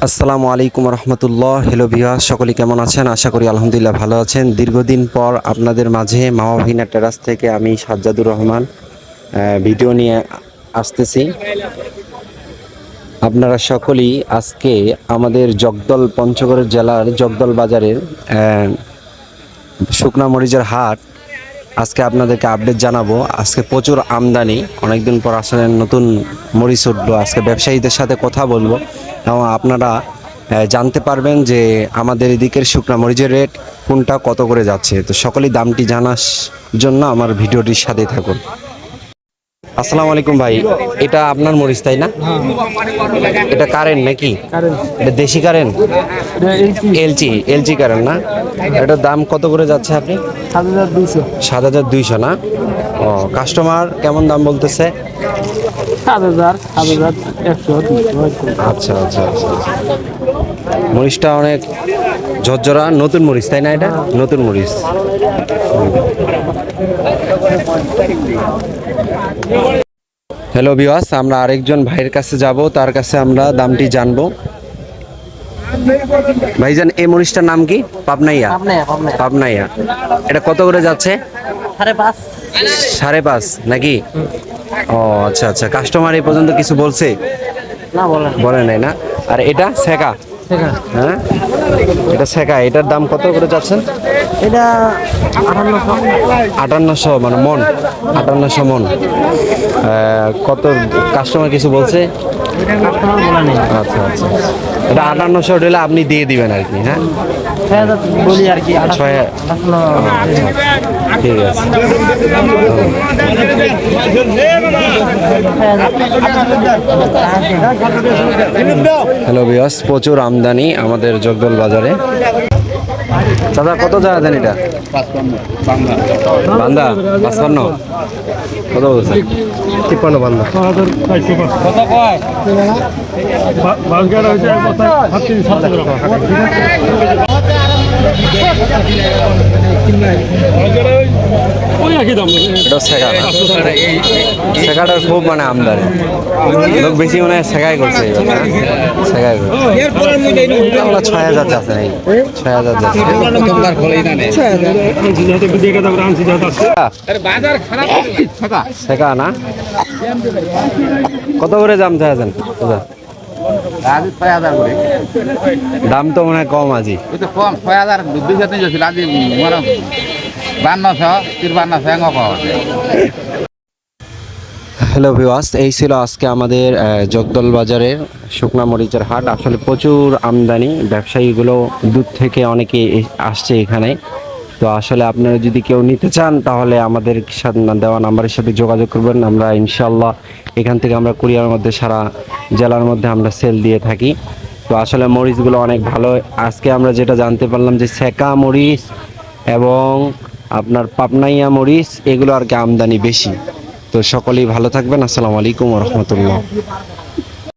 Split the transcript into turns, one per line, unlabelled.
আসসালামু আলাইকুম রহমতুল্লাহ। Hello viewers, সকলে কেমন আছেন? আশা করি আলহামদুলিল্লাহ ভালো আছেন। দীর্ঘদিন পর আপনাদের মাঝে মাওয়া টেরাস থেকে আমি সাজ্জাদুর রহমান ভিডিও নিয়ে আসতেছি। আপনারা সকলেই আজকে আমাদের জগদল পঞ্চগড় জেলার জগদল বাজারের শুকনা মরিচের হাট আজকে আপনাদেরকে আপডেট জানাবো। আজকে প্রচুর আমদানি, অনেকদিন পর আসলে নতুন মরিচ উঠলো। আজকে ব্যবসায়ীদের সাথে কথা বলবো এবং আপনারা জানতে পারবেন যে আমাদের এদিকের শুকনা মরিচের রেট কোনটা কত করে যাচ্ছে। তো সকলেই দামটি জানার জন্য আমার ভিডিওটির সাথে থাকুন। আসসালামু আলাইকুম ভাই, এটা আপনার মরিচ তাই না? এটা কারেন্ট নাকি? এটা দেশি কারেন্ট? এলচি এলচি কারেন্ট না? এটার দাম কত করে যাচ্ছে আপনি?
7,200।
7,200 না? ও, কাস্টমার কেমন দাম বলতেছে?
7,000, 7,100, 200।
আচ্ছা আচ্ছা আচ্ছা আচ্ছা। মরিচটা অনেক ঝরঝরা, নতুন মরিচ তাই না? এটা নতুন মরিচ। হ্যালো ভিউয়ার্স, আমরা আরেকজন ভাইয়ের কাছে যাব, তার কাছে আমরা দামটি জানবো। ভাইজান, এই মরিচটার নাম কি? পাবনাইয়া? পাবনাইয়া। এটা কত করে যাচ্ছে?
5.5।
5.5 নাকি? ও আচ্ছা আচ্ছা। কাস্টমার এই পর্যন্ত কিছু বলছে?
না,
বলে নাই না? আর এটা সেকা? হ্যাঁ, এটা সেকা। এটার দাম কত করে যাচ্ছেন?
এটা 5800।
5800 মানে মন? 5800 মন। কত কাস্টমার কিছু বলছে?
কাস্টমার বলে নেই।
আচ্ছা আচ্ছা। এটা 5800 হলে আপনি দিয়ে দিবেন আর কি? হ্যাঁ,
6,000 বলি আর কি।
6,000। ঠিক আছে। হ্যালো ভিউয়ার্স, প্রচুর আমদানি আমাদের জগদল বাজারে। দাদা কত জায়গা দেন এটা? বান্দা 55। কত বলছে?
53 বান্দা। কত কয়? বাঙ্গারা হইছে কথা 37 ওই একই দাম।
এটা সেকা না? সেকাটার খুব মানে আমদানি, লোক বেশি মানে সেকাই করছে এবার, না? সেকাই করছে। 6,000 যাচ্ছে নাকি? 6,000 যাচ্ছে। সেকা না? কত করে দাম চাইছেন? দাম তো মনে হয় কম আজি।
কম 6,000 200 ছিল আজি 52,000
হ্যালো ভিউয়ার্স, এই ছিল আজকে আমাদের জগদল বাজারের শুকনা মরিচের হাট। আসলে প্রচুর আমদানি, ব্যবসায়ীগুলো দূর থেকে অনেকে আসছে এখানে। তো আসলে আপনারা যদি কেউ নিতে চান তাহলে আমাদের সাথে দেওয়া নাম্বারের সাথে যোগাযোগ করবেন। আমরা ইনশাল্লাহ এখান থেকে আমরা কুরিয়ার মধ্যে সারা জেলার মধ্যে আমরা সেল দিয়ে থাকি। তো আসলে মরিচগুলো অনেক ভালো। আজকে আমরা যেটা জানতে পারলাম যে সেকা মরিচ এবং আপনার পাবনাইয়া মরিচ এগুলো আর কি আমদানি বেশি। তো সকলেই ভালো থাকবেন। আসসালামু আলাইকুম রহমতুল্লাহ।